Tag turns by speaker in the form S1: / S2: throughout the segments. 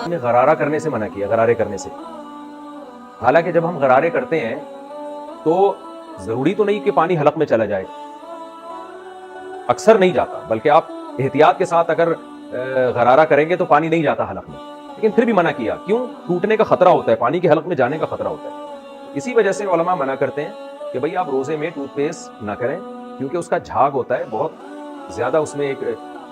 S1: نے غرارہ کرنے سے منع کیا، غرارے کرنے سے۔ حالانکہ جب ہم غرارے کرتے ہیں تو ضروری تو نہیں کہ پانی حلق میں چلا جائے، اکثر نہیں جاتا، بلکہ آپ احتیاط کے ساتھ اگر غرارہ کریں گے تو پانی نہیں جاتا حلق میں، لیکن پھر بھی منع کیا۔ کیوں؟ ٹوٹنے کا خطرہ ہوتا ہے، پانی کے حلق میں جانے کا خطرہ ہوتا ہے۔ اسی وجہ سے علماء منع کرتے ہیں کہ بھئی آپ روزے میں ٹوتھ پیسٹ نہ کریں، کیونکہ اس کا جھاگ ہوتا ہے بہت زیادہ، اس میں ایک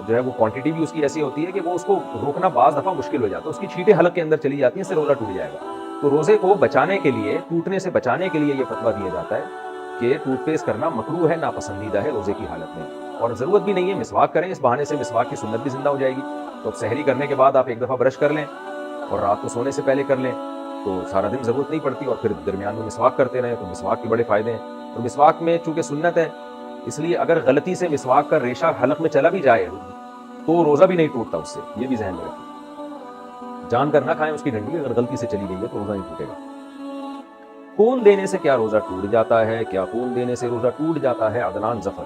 S1: جو ہے وہ کوانٹٹی بھی اس کی ایسی ہوتی ہے کہ وہ اس کو روکنا بعض دفعہ مشکل ہو جاتا ہے، اس کی چھینٹیں حلق کے اندر چلی جاتی ہیں، اس سے روزہ ٹوٹ جائے گا۔ تو روزے کو بچانے کے لیے، ٹوٹنے سے بچانے کے لیے یہ فتویٰ دیا جاتا ہے کہ ٹوتھ پیسٹ کرنا مکروہ ہے، ناپسندیدہ ہے روزے کی حالت میں، اور ضرورت بھی نہیں ہے مسواک کریں، اس بہانے سے مسواک کی سنت بھی زندہ ہو جائے گی۔ تو سحری کرنے کے بعد آپ ایک دفعہ برش کر لیں اور رات کو سونے سے پہلے کر لیں تو سارا دن ضرورت نہیں پڑتی، اور پھر درمیان میں مسواک کرتے رہیں تو مسواک کے بڑے فائدے ہیں۔ اور مسواک میں چونکہ سنت ہے، اس لیے اگر غلطی سے مسواک کا ریشہ حلق میں چلا بھی جائے تو روزہ بھی نہیں ٹوٹتا اس سے، یہ بھی ذہن میں رکھیں۔ جان کر نہ کھائیں اس کی ڈنڈی، اگر غلطی سے چلی گئی ہے تو روزہ نہیں ٹوٹے گا۔ خون دینے سے کیا روزہ ٹوٹ جاتا ہے؟ کیا خون دینے سے روزہ ٹوٹ جاتا ہے؟ عدنان ظفر: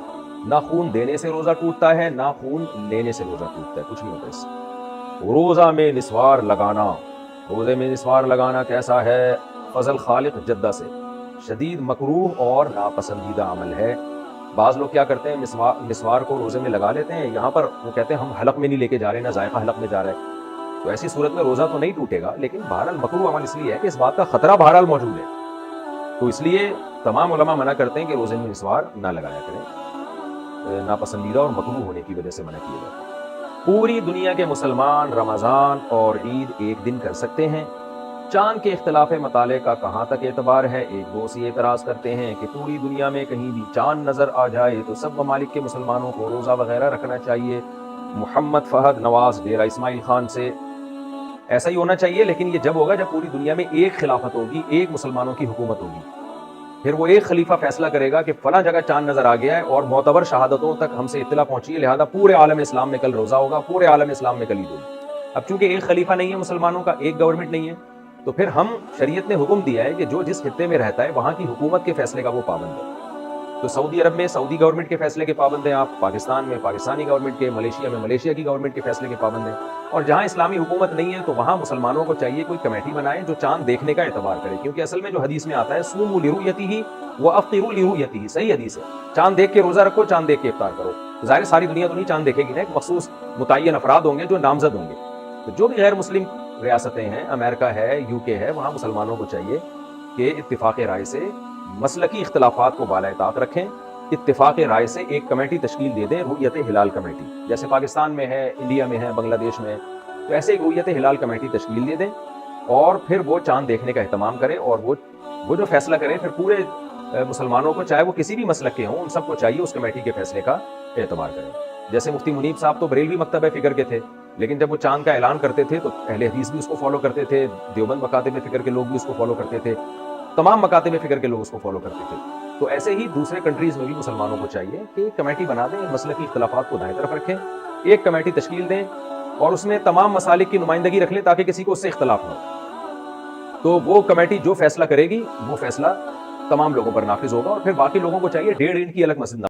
S1: نہ خون دینے سے روزہ ٹوٹتا ہے، نہ خون لینے سے روزہ ٹوٹتا ہے، کچھ نہیں ہوتا اس سے۔ روزہ میں نسوار لگانا، روزے میں نسوار لگانا کیسا ہے؟ فضل خالق جدہ سے: شدید مکروہ اور ناپسندیدہ عمل ہے۔ بعض لوگ کیا کرتے ہیں، مسوار کو روزے میں لگا لیتے ہیں، یہاں پر وہ کہتے ہیں ہم حلق میں نہیں لے کے جا رہے، نہ ذائقہ حلق میں جا رہا ہے، تو ایسی صورت میں روزہ تو نہیں ٹوٹے گا، لیکن بہرحال مکروہ عمل اس لیے ہے کہ اس بات کا خطرہ بہرحال موجود ہے، تو اس لیے تمام علماء منع کرتے ہیں کہ روزے میں مسوار نہ لگایا کریں، ناپسندیدہ اور مکروہ ہونے کی وجہ سے منع کیا جاتا ہے۔ پوری دنیا کے مسلمان رمضان اور عید ایک دن کر سکتے ہیں؟ چاند کے اختلاف مطالعے کا کہاں تک اعتبار ہے؟ ایک دوست یہ اعتراض کرتے ہیں کہ پوری دنیا میں کہیں بھی چاند نظر آ جائے تو سب ممالک کے مسلمانوں کو روزہ وغیرہ رکھنا چاہیے۔ محمد فہد نواز ڈیرہ اسماعیل خان سے: ایسا ہی ہونا چاہیے، لیکن یہ جب ہوگا جب پوری دنیا میں ایک خلافت ہوگی، ایک مسلمانوں کی حکومت ہوگی، پھر وہ ایک خلیفہ فیصلہ کرے گا کہ فلاں جگہ چاند نظر آ گیا ہے اور معتبر شہادتوں تک ہم سے اطلاع پہنچی ہے، لہذا پورے عالم اسلام میں کل روزہ ہوگا، پورے عالم اسلام میں کل عید ہوگی۔ اب چونکہ ایک خلیفہ نہیں ہے مسلمانوں کا، ایک گورنمنٹ نہیں ہے، تو پھر ہم شریعت نے حکم دیا ہے کہ جو جس خطے میں رہتا ہے وہاں کی حکومت کے فیصلے کا وہ پابند ہے۔ تو سعودی عرب میں سعودی گورنمنٹ کے فیصلے کے پابند ہیں آپ، پاکستان میں پاکستانی گورنمنٹ کے، ملیشیا میں ملیشیا کی گورنمنٹ کے فیصلے کے پابند ہیں، اور جہاں اسلامی حکومت نہیں ہے تو وہاں مسلمانوں کو چاہیے کوئی کمیٹی بنائے جو چاند دیکھنے کا اعتبار کرے، کیونکہ اصل میں جو حدیث میں آتا ہے صوموا لرؤیتہ وافطروا لرؤیتہ، صحیح حدیث ہے، چاند دیکھ کے روزہ رکھو، چاند دیکھ کے افطار کرو۔ ظاہر ساری دنیا تو نہیں چاند دیکھے گی نا، ایک مخصوص متعین افراد ہوں گے جو نامزد ہوں گے، تو جو بھی غیر مسلم ریاستیں ہیں، امریکہ ہے، یو کے ہے، وہاں مسلمانوں کو چاہیے کہ اتفاق رائے سے مسلکی اختلافات کو بالائے طاق رکھیں، اتفاق رائے سے ایک کمیٹی تشکیل دے دیں، رؤیت ہلال کمیٹی، جیسے پاکستان میں ہے، انڈیا میں ہے، بنگلہ دیش میں ہے، تو ایسے ایک رؤیت ہلال کمیٹی تشکیل دے دیں اور پھر وہ چاند دیکھنے کا اہتمام کرے، اور وہ جو فیصلہ کرے پھر پورے مسلمانوں کو، چاہے وہ کسی بھی مسلک کے ہوں، ان سب کو چاہیے اس کمیٹی کے فیصلے کا اعتبار کریں۔ جیسے مفتی منیب صاحب تو بریلوی مکتب فکر کے تھے، لیکن جب وہ چاند کا اعلان کرتے تھے تو اہل حدیث بھی اس کو فالو کرتے تھے، دیوبند مکاتب فکر کے لوگ بھی اس کو فالو کرتے تھے، تمام مکاتب فکر کے لوگ اس کو فالو کرتے تھے۔ تو ایسے ہی دوسرے کنٹریز میں بھی مسلمانوں کو چاہیے کہ ایک کمیٹی بنا دیں، مسلکی اختلافات کو دائیں طرف رکھیں، ایک کمیٹی تشکیل دیں اور اس میں تمام مسالک کی نمائندگی رکھ لیں تاکہ کسی کو اس سے اختلاف نہ ہو۔ تو وہ کمیٹی جو فیصلہ کرے گی وہ فیصلہ تمام لوگوں پر نافذ ہوگا، اور پھر باقی لوگوں کو چاہیے 1.5 اینٹ کی الگ مسجد